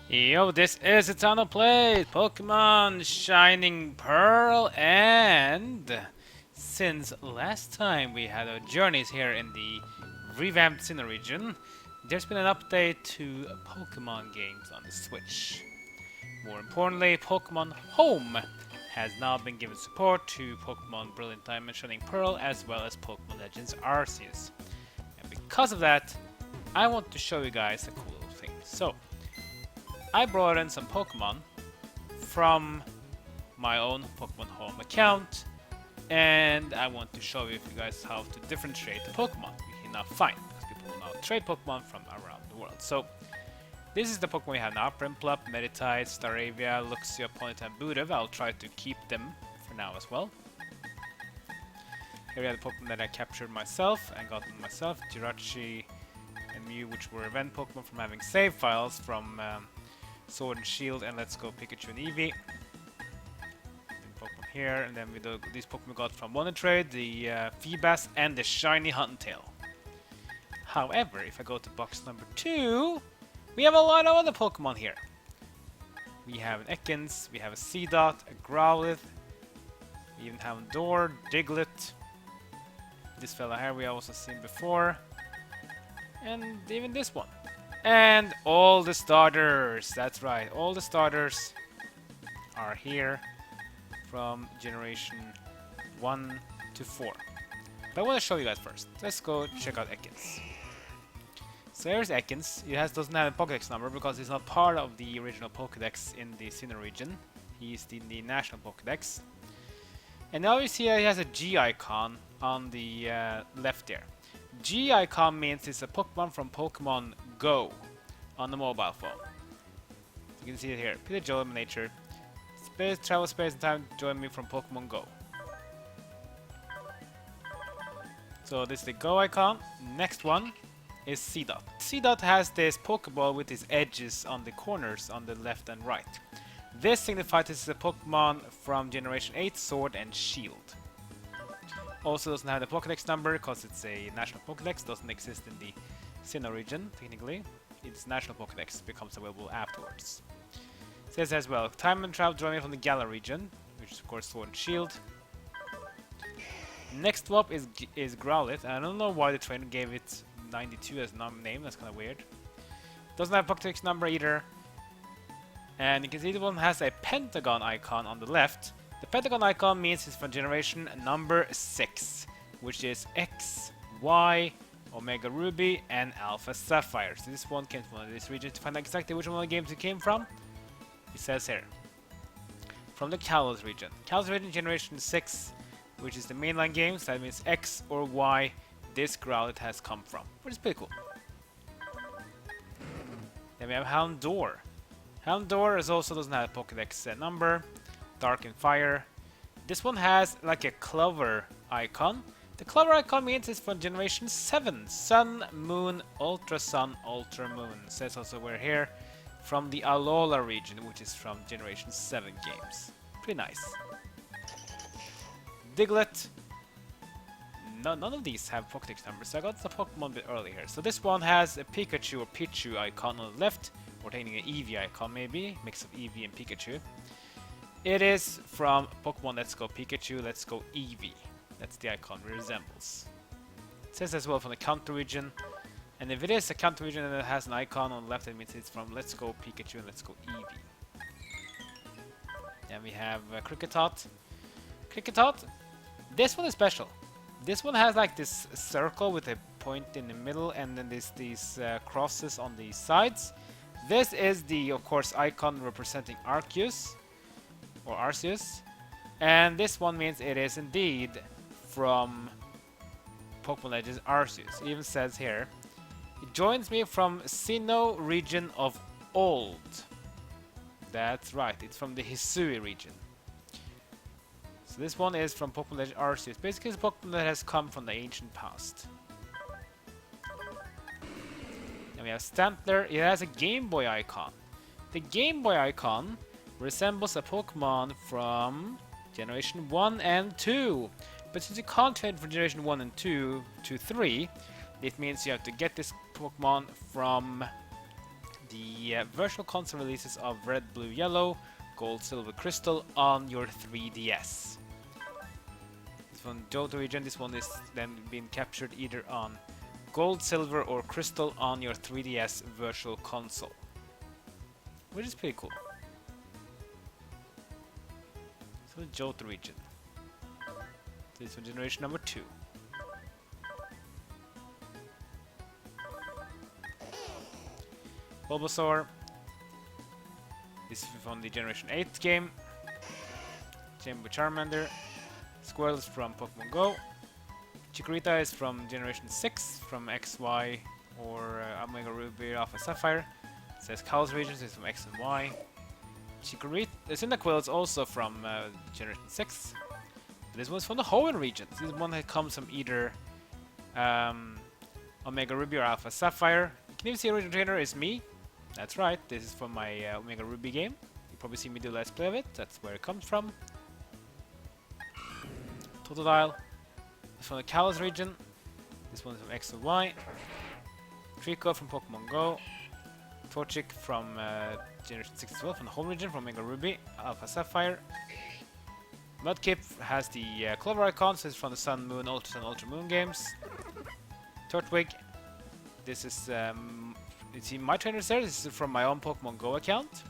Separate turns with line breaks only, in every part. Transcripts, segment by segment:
Yo, this is Eternal Play, Pokemon Shining Pearl, and since last time we had our journeys here in the revamped Sinnoh region, there's been an update to Pokemon games on the Switch. More importantly, Pokemon Home has now been given support to Pokemon Brilliant Diamond and Shining Pearl as well as Pokemon Legends Arceus. And because of that, I want to show you guys a cool little thing. So, I brought in some Pokemon from my own Pokemon Home account, and I want to show you guys how to differentiate the Pokemon we can now find, because people will now trade Pokemon from around the world. So, this is the Pokemon we have now: Prinplup, Meditite, Staravia, Luxio, Ponyta, and Budev. I'll try to keep them for now as well. Here we have the Pokemon that I captured myself and got them myself: Jirachi and Mew, which were event Pokemon from having save files from Sword and Shield, and Let's Go Pikachu and Eevee. Pokemon here, and then these Pokemon we got from One Trade, the Feebas, and the Shiny Huntail. However, if I go to box number 2, we have a lot of other Pokemon here. We have an Ekans, we have a Seedot, a Growlithe, we even have a Door, Diglett. This fella here we also seen before, and even this one. And all the starters, that's right, all the starters are here from generation 1 to 4. But I want to show you guys first. Let's go check out Ekans. So here's Ekans. It doesn't have a Pokédex number because he's not part of the original Pokédex in the Sinnoh region. He's in the national Pokédex. And now you see he has a G icon on the left there. G icon means it's a Pokemon from Pokemon Go on the mobile phone. You can see it here. Peter Joel Nature. Space, travel space and time, join me from Pokemon Go. So this is the Go icon. Next one is Seedot. Seedot has this Pokeball with its edges on the corners on the left and right. This signifies this is a Pokemon from Generation 8 Sword and Shield. Also doesn't have the Pokédex number because it's a national Pokédex, doesn't exist in the Sinnoh region, technically. Its national Pokédex becomes available afterwards. It says as well, time and travel joining from the Galar region, which is of course Sword and Shield. Next up is Growlithe. I don't know why the trainer gave it 92 as name, that's kind of weird. Doesn't have Pokédex number either. And you can see the one has a pentagon icon on the left. The pentagon icon means it's from generation number 6, which is X, Y, Omega Ruby, and Alpha Sapphire. So this one came from this region. To find out exactly which one of the games it came from, it says here. From the Kalos region. Kalos region generation 6, which is the mainline game, so that means X or Y this Growlithe has come from, which is pretty cool. Then we have Houndour. Houndour also doesn't have a Pokédex number. Dark and Fire. This one has like a clover icon. The clover icon means it's from generation 7. Sun, Moon, Ultra Sun, Ultra Moon. Says also we're here from the Alola region, which is from generation 7 games. Pretty nice. Diglett. None of these have Pokédex numbers, so I got the Pokemon a bit early here. So this one has a Pikachu or Pichu icon on the left, or taking an Eevee icon maybe, mix of Eevee and Pikachu. It is from Pokemon Let's Go Pikachu, Let's Go Eevee. That's the icon it resembles. It says as well from the Kanto region. And if it is a Kanto region and it has an icon on the left, that means it's from Let's Go Pikachu and Let's Go Eevee. Then we have Kricketot. Kricketot, this one is special. This one has like this circle with a point in the middle and then these crosses on the sides. This is the, of course, icon representing Arceus. Or Arceus, and this one means it is indeed from Pokemon Legends Arceus. It even says here, it joins me from Sinnoh region of Old. That's right, it's from the Hisui region. So this one is from Pokemon Legends Arceus. Basically, it's a Pokemon that has come from the ancient past. Then we have Stantler. It has a Game Boy icon. The Game Boy icon resembles a Pokemon from Generation 1 and 2. But since you can't trade from Generation 1 and 2 to 3, it means you have to get this Pokemon from the the virtual console releases of Red, Blue, Yellow, Gold, Silver, Crystal on your 3DS. This one, Johto region, this one is then being captured either on Gold, Silver, or Crystal on your 3DS virtual console, which is pretty cool. So the Johto region. This one, generation number 2. Bulbasaur. This is from the Generation 8 game. Same with Charmander. Squirtle is from Pokemon Go. Chikorita is from Generation 6, from XY or Omega Ruby, Alpha Sapphire. It says Kalos regions is from X and Y. Chikorita, Cyndaquil is also from Generation 6. This one's from the Hoenn regions. This one that comes from either Omega Ruby or Alpha Sapphire. You can even see original trainer is me. That's right, this is from my Omega Ruby game. You probably see me do Let's Play of it. That's where it comes from. Totodile is from the Kalos region. This one is from X and Y. Trico from Pokemon Go. Torchic from Generation 6 as well, from the Home region, from Omega Ruby, Alpha Sapphire. Mudkip has the clover icon, so it's from the Sun, Moon, Ultra Sun, Ultra Moon games. Turtwig, this is, see my trainers there, this is from my own Pokemon Go account.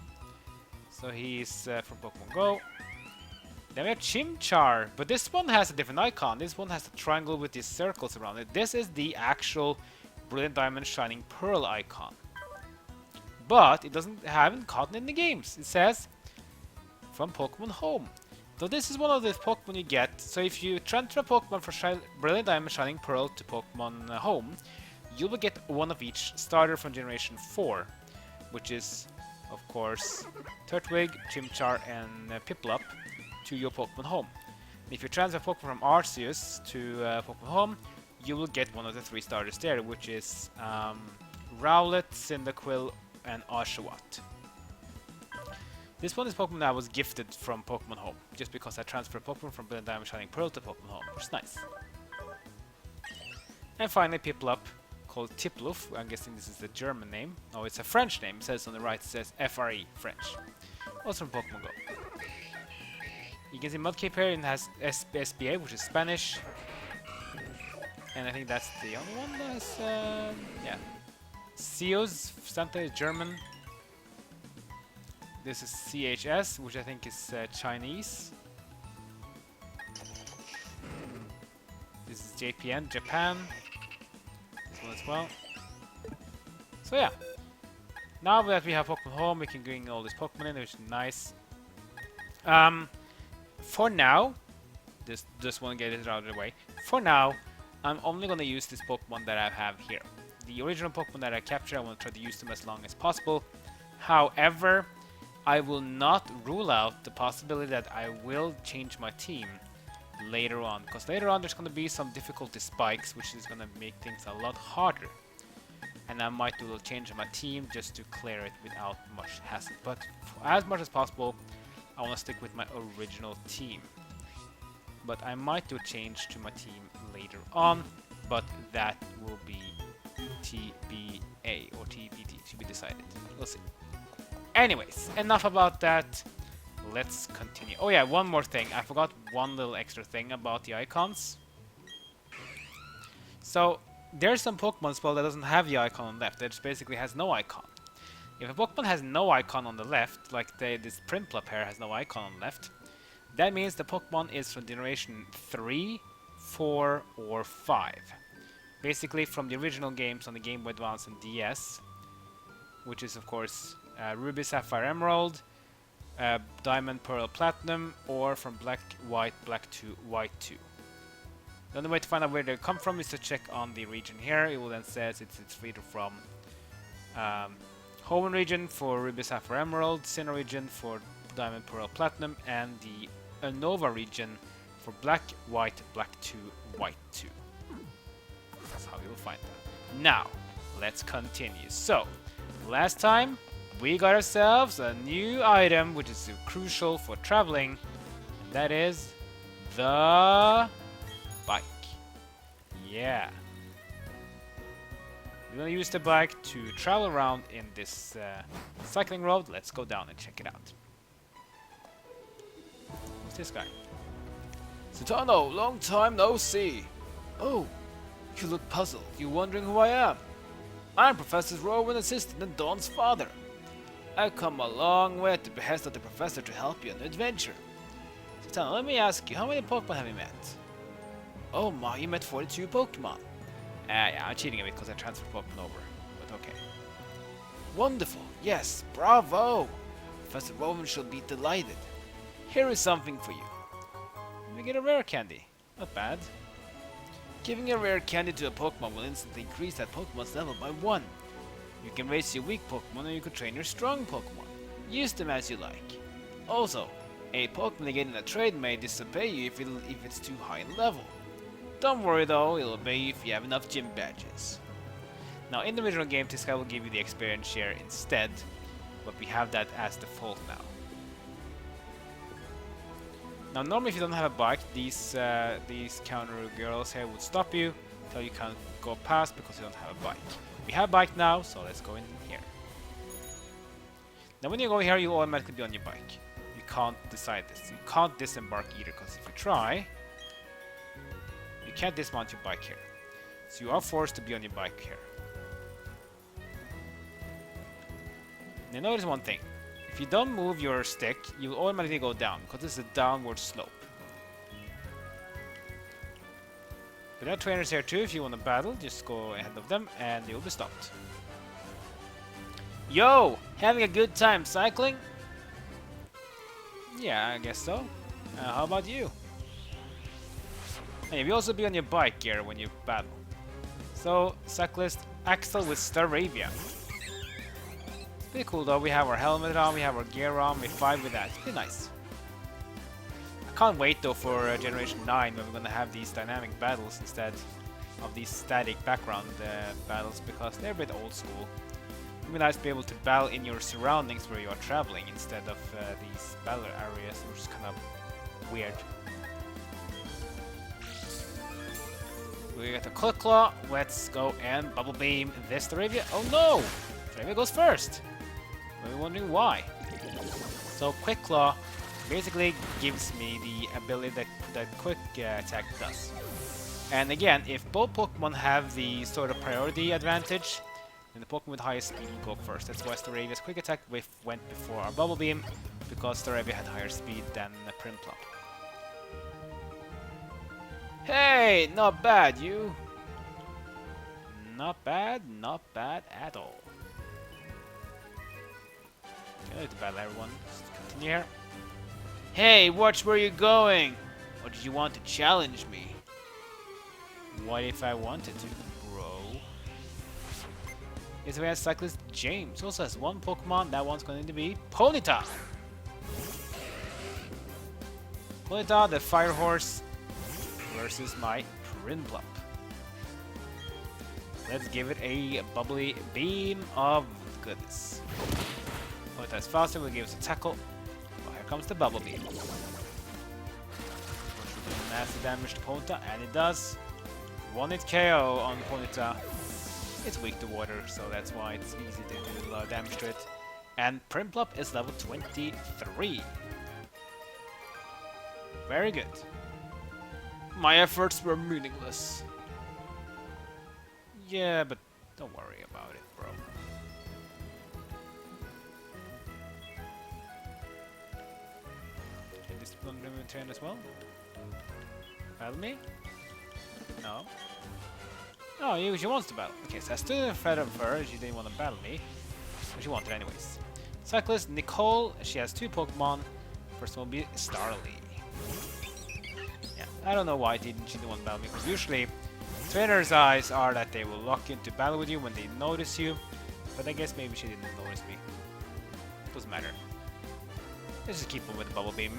So he's from Pokemon Go. Then we have Chimchar, but this one has a different icon. This one has a triangle with these circles around it. This is the actual Brilliant Diamond Shining Pearl icon. But it haven't caught in the games. It says from Pokemon Home. So this is one of the Pokemon you get. So if you transfer a Pokemon from Brilliant Diamond Shining Pearl to Pokemon Home, you will get one of each starter from Generation 4, which is, of course, Turtwig, Chimchar, and Piplup to your Pokemon Home. And if you transfer Pokemon from Arceus to Pokemon Home, you will get one of the 3 starters there, which is Rowlet, Cyndaquil, and Oshawott. This one is Pokemon that was gifted from Pokemon Home, just because I transferred Pokemon from Brilliant Diamond Shining Pearl to Pokemon Home, which is nice. And finally, Piplup, called Tiplup. I'm guessing this is the German name. Oh, it's a French name. It says on the right, it says FRE, French. Also from Pokemon Go. You can see Mudkip here, and has SBA, which is Spanish. And I think that's the only one that has, yeah. Seos, Santa is German. This is CHS, which I think is Chinese. This is JPN, Japan. This one as well. So yeah. Now that we have Pokemon Home, we can bring all these Pokemon in, which is nice. For now, just want to get it out of the way. For now, I'm only going to use this Pokemon that I have here. The original Pokemon that I captured, I want to try to use them as long as possible. However, I will not rule out the possibility that I will change my team later on, because later on there's going to be some difficulty spikes, which is going to make things a lot harder. And I might do a little change in my team just to clear it without much hassle. But as much as possible, I want to stick with my original team. But I might do a change to my team later on, but that will be TBA or TBD, to be decided. We'll see. Anyways, enough about that. Let's continue. Oh yeah, one more thing. I forgot one little extra thing about the icons. So, there's some Pokemon spell that doesn't have the icon on the left. That just basically has no icon. If a Pokemon has no icon on the left, like this Prinplup here has no icon on the left, that means the Pokemon is from Generation 3, 4, or 5. Basically from the original games on the Game Boy Advance and DS, which is of course Ruby, Sapphire, Emerald, Diamond, Pearl, Platinum, or from Black, White, Black 2, White 2. The only way to find out where they come from is to check on the region here. It will then says it's either from Hoenn region for Ruby, Sapphire, Emerald, Sinnoh region for Diamond, Pearl, Platinum, and the Unova region for Black, White, Black 2, White 2. That's how you will find that. Now, let's continue. So, last time we got ourselves a new item which is crucial for traveling, and that is the bike. Yeah. we're gonna use the bike to travel around in this cycling road. Let's go down and check it out. Who's this guy? Sutano, long time no see. Oh, you look puzzled. You wondering who I am? I'm Professor Rowan, assistant and Dawn's father. I've come a long way at the behest of the professor to help you on an adventure. Sutano, let me ask you, how many Pokemon have you met? Oh my, you met 42 Pokemon. Yeah, I'm cheating a bit because I transferred Pokemon over, but okay. Wonderful, yes, bravo! Professor Rowan shall be delighted. Here is something for you. We get a rare candy. Not bad. Giving a rare candy to a Pokemon will instantly increase that Pokemon's level by 1. You can raise your weak Pokemon or you can train your strong Pokemon. Use them as you like. Also, a Pokemon getting a trade may disobey you if it's too high in level. Don't worry though, it'll obey you if you have enough gym badges. Now in the original game, this guy will give you the experience share instead, but we have that as default now. Now normally if you don't have a bike, these counter girls here would stop you, tell you can't go past because you don't have a bike. We have a bike now, so let's go in here. Now when you go here, you'll automatically be on your bike. You can't decide this. You can't disembark either, because if you try, you can't dismount your bike here. So you are forced to be on your bike here. Now notice one thing. If you don't move your stick, you will automatically go down, because this is a downward slope. But there are trainers here too. If you want to battle, just go ahead of them and you'll be stopped. Yo! Having a good time cycling? Yeah, I guess so. How about you? And you'll also be on your bike here when you battle. So, cyclist Axel with Staravia. Pretty cool though, we have our helmet on, we have our gear on, we fight with that. It's pretty nice. I can't wait though for Generation 9 when we're gonna have these dynamic battles instead of these static background battles, because they're a bit old school. It would be nice to be able to battle in your surroundings where you are traveling instead of these battle areas, which is kind of weird. We got a Quick Claw, let's go and Bubble Beam this Staravia. Oh no! Staravia goes first! We're wondering why. So Quick Claw basically gives me the ability that Quick Attack does. And again, if both Pokemon have the sort of priority advantage, then the Pokemon with highest speed will go first. That's why Staravia's Quick Attack went before our Bubble Beam, because Staravia had higher speed than Prinplup. Hey, not bad, you. Not bad at all. Okay, let's battle everyone. Just continue here. Hey, watch where you're going! Or did you want to challenge me? What if I wanted to, bro? Yes, we have cyclist James. Also has one Pokemon. That one's going to be Ponyta. Ponyta, the fire horse, versus my Prinplup. Let's give it a bubbly beam of goodness. Ponyta is faster, will give us a tackle. Well, here comes the bubble beam. Massive damage to Ponyta, and it does. 1-hit KO on Ponyta. It's weak to water, so that's why it's easy to do a lot of damage to it. And Prinplup is level 23. Very good. My efforts were meaningless. Yeah, but don't worry about it, bro. Can this one return as well? Battle me? No. Oh, she wants to battle. Okay, so I stood in front of her. She didn't want to battle me, but she wanted anyways. Cyclist Nicole. She has 2 Pokemon. First one will be Starly. Yeah, I don't know why she didn't want to battle me, because usually trainers' eyes are that they will lock into battle with you when they notice you. But I guess maybe she didn't notice me. Doesn't matter. Let's just keep on with the Bubble Beam.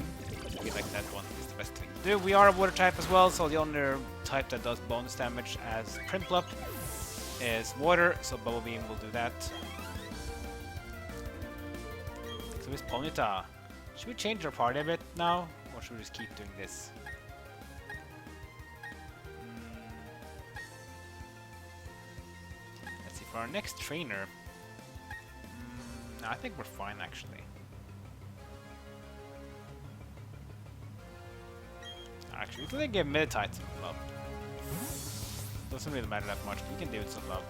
I feel like that one is the best thing to do. We are a water type as well, so the only type that does bonus damage as Prinplup is water, so Bubble Beam will do that. So it's Ponyta. Should we change our party a bit now, or should we just keep doing this? for our next trainer, I think we're fine actually. Actually, we can give Meditite some love. Doesn't really matter that much, but we can do it some love.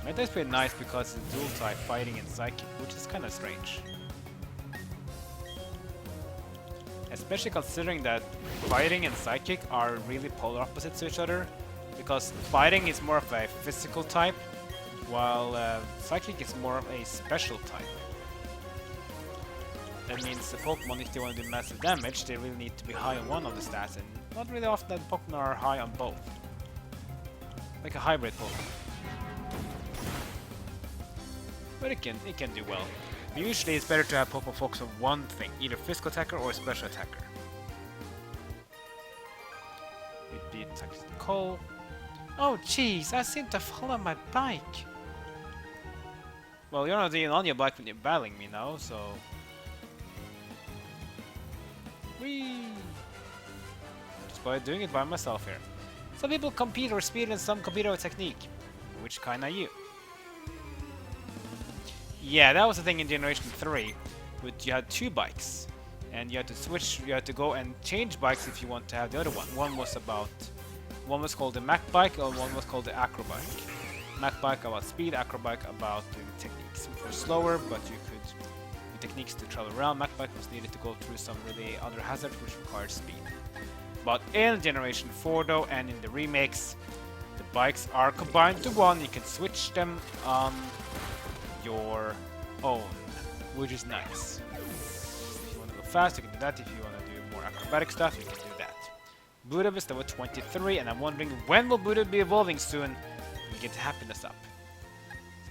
Meditite's pretty nice because it's dual type fighting and psychic, which is kind of strange. Especially considering that fighting and psychic are really polar opposites to each other. Because fighting is more of a physical type, while psychic is more of a special type. That means the Pokemon, if they want to do massive damage, they really need to be high on one of the stats, and not really often that Pokemon are high on both. Like a hybrid Pokemon. But it can do well. But usually it's better to have Pokemon focus on one thing, either physical attacker or special attacker. We beat Texas Cole. Oh jeez, I seem to fall on my bike. Well, you're not even on your bike when you're battling me now, so... Whee! Just by doing it by myself here. Some people compete over speed and some compete over technique. Which kind are you? Yeah, that was the thing in Generation 3. But you had two bikes. And you had to switch, you had to go and change bikes if you want to have the other one. One was called the Mac bike, and one was called the Acro bike. Mac bike about speed, Acro bike about doing techniques, which were slower, but you could do techniques to travel around. Mac bike was needed to go through some really other hazards which required speed. But in Generation 4 though, and in the remakes, the bikes are combined to one. You can switch them on your own, which is nice. If you want to go fast, you can do that. If you want to do more acrobatic stuff, you can do that. Buddha is level 23, and I'm wondering when will Buddha be evolving soon and get happiness up.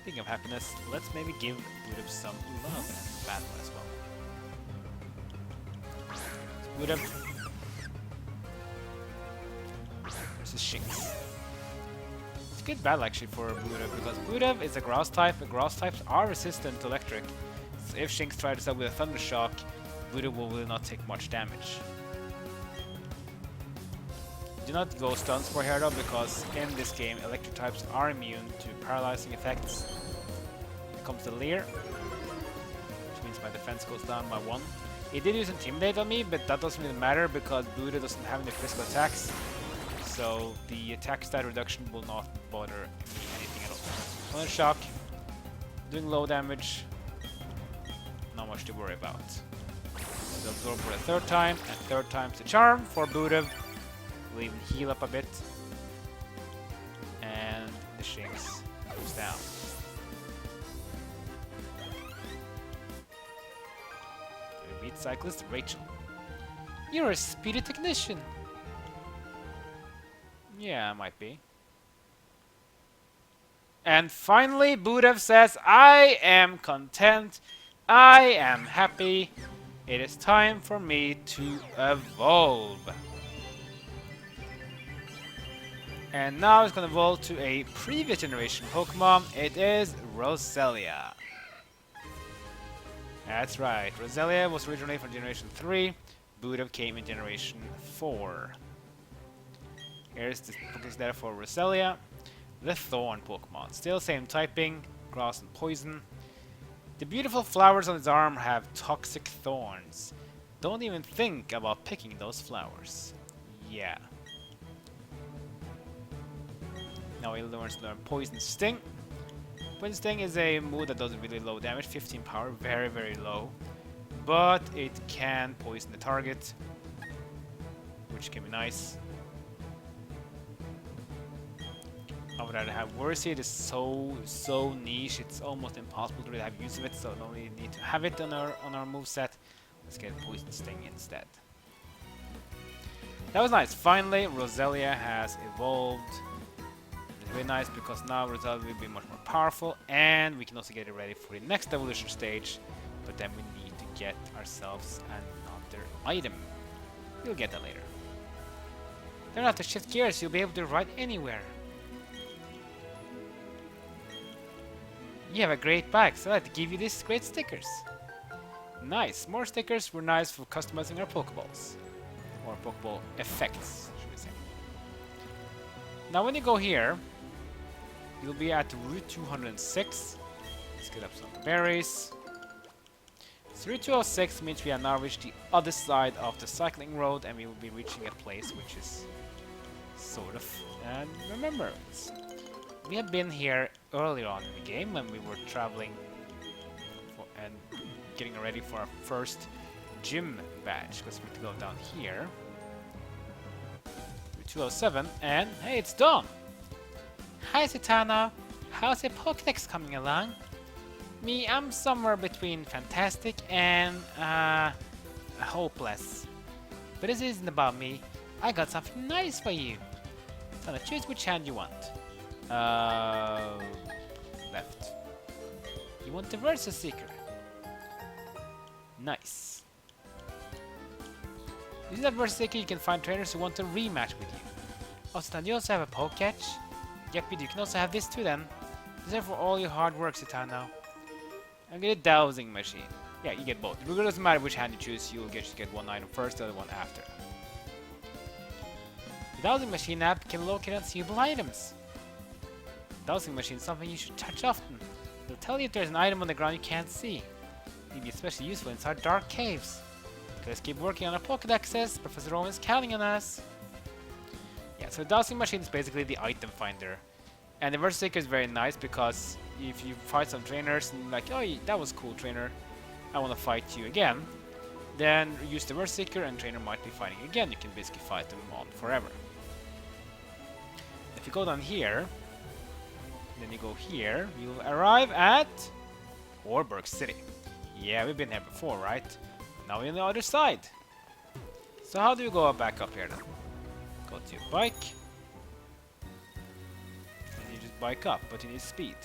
Speaking of happiness, let's maybe give Buddha some love and battle as well. Buddha versus Shinx. It's a good battle actually for Buddha because Buddha is a grass type, and grass types are resistant to electric. So if Shinx tries to start with a Thunder Shock, Buddha will not take much damage. Do not go stun spore here though, because in this game electric types are immune to paralyzing effects. Here comes the Leer, which means my defense goes down by 1. It did use Intimidate on me, but that doesn't really matter because Buddha doesn't have any physical attacks, so the attack stat reduction will not bother me anything at all. Thunder Shock, doing low damage, not much to worry about. So absorb for the third time, and third time's the charm for Buddha. We'll even heal up a bit. And the Shinx goes down. We beat cyclist Rachel. You're a speedy technician. Yeah, I might be. And finally, Buddha says, I am content. I am happy. It is time for me to evolve. And now it's going to evolve to a previous generation Pokemon. It is Rosalia. That's right. Rosalia was originally from Generation 3. Buddha came in Generation 4. Here's the Pokédex data for Rosalia. The Thorn Pokemon. Still same typing, grass and poison. The beautiful flowers on its arm have toxic thorns. Don't even think about picking those flowers. Yeah. Now he learns to learn Poison Sting. Poison Sting is a move that does really low damage, 15 power, very very low. But it can poison the target, which can be nice. I would rather have Worthy. It is so niche, it's almost impossible to really have use of it, so I don't really need to have it on our moveset. Let's get Poison Sting instead. That was nice. Finally, Rosalia has evolved. It's really nice because now Rosalia will be much more powerful, and we can also get it ready for the next evolution stage. But then we need to get ourselves another item. We'll get that later. Don't have to shift gears. You'll be able to ride anywhere. You have a great bike, so I'd like to give you these great stickers. Nice. More stickers were nice for customizing our Pokeballs. Or Pokeball effects, should we say. Now when you go here, you'll be at Route 206. Let's get up some berries. So Route 206 means we have now reached the other side of the cycling road, and we will be reaching a place which is sort of... And remember, we have been here earlier on in the game when we were traveling and getting ready for our first gym badge, because we have to go down here. Route 207, and hey, it's done! Hi Zatanna, how's the Pokédex coming along? Me, I'm somewhere between fantastic and hopeless. But this isn't about me. I got something nice for you. So choose which hand you want. Left. You want the Versus Seeker. Nice. Using that Versus Seeker, you can find trainers who want to rematch with you. Also, then you also have a Poketch. Yep, you do. You can also have this too then. Deserve for all your hard work, Zatanna. And get a Dowsing Machine. Yeah, you get both. It really doesn't matter which hand you choose, you'll just get one item first, the other one after. The Dowsing Machine app can locate unseeable items. The Dowsing Machine is something you should touch often. It'll tell you if there's an item on the ground you can't see. It'll be especially useful inside dark caves. Let's keep working on our Pokédexes. Professor Owen is counting on us. Yeah, so the Dowsing Machine is basically the item finder. And the Versus Seeker is very nice because if you fight some trainers and like, oh, that was cool, trainer, I want to fight you again, then use the Versus Seeker and trainer might be fighting again. You can basically fight them on forever. If you go down here, then you go here, you'll arrive at Orberg City. Yeah, we've been here before, right? Now we're on the other side. So how do you go back up here then? Go to your bike. And you just bike up, but you need speed.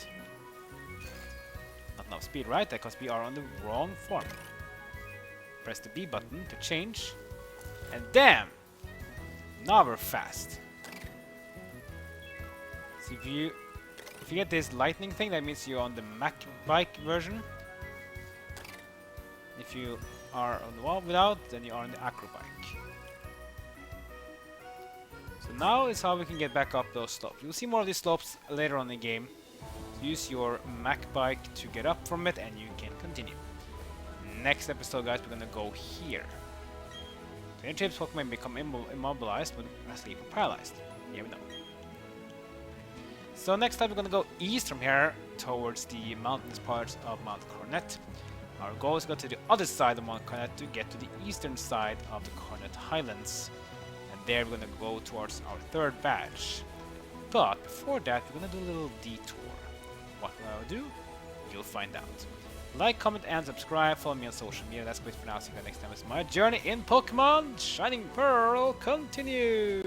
Not enough speed, right? Because we are on the wrong form. Press the B button to change. And damn! Now we're fast. So if you get this lightning thing, that means you're on the Mac bike version. If you are on the wall without, then you are on the Acro bike. So now is how we can get back up those slopes. You'll see more of these slopes later on in the game. Use your Mac bike to get up from it and you can continue. Next episode, guys, we're gonna go here. Trainer Chips Pokemon become immobilized when asleep or paralyzed. Yeah, we know. So next time we're gonna go east from here towards the mountainous parts of Mount Coronet. Our goal is to go to the other side of Mount Coronet to get to the eastern side of the Coronet Highlands. And there we're gonna go towards our third badge. But before that, we're gonna do a little detour. What will I do? You'll find out. Like, comment, and subscribe. Follow me on social media. That's great for now. See you guys next time as my journey in Pokemon Shining Pearl continues.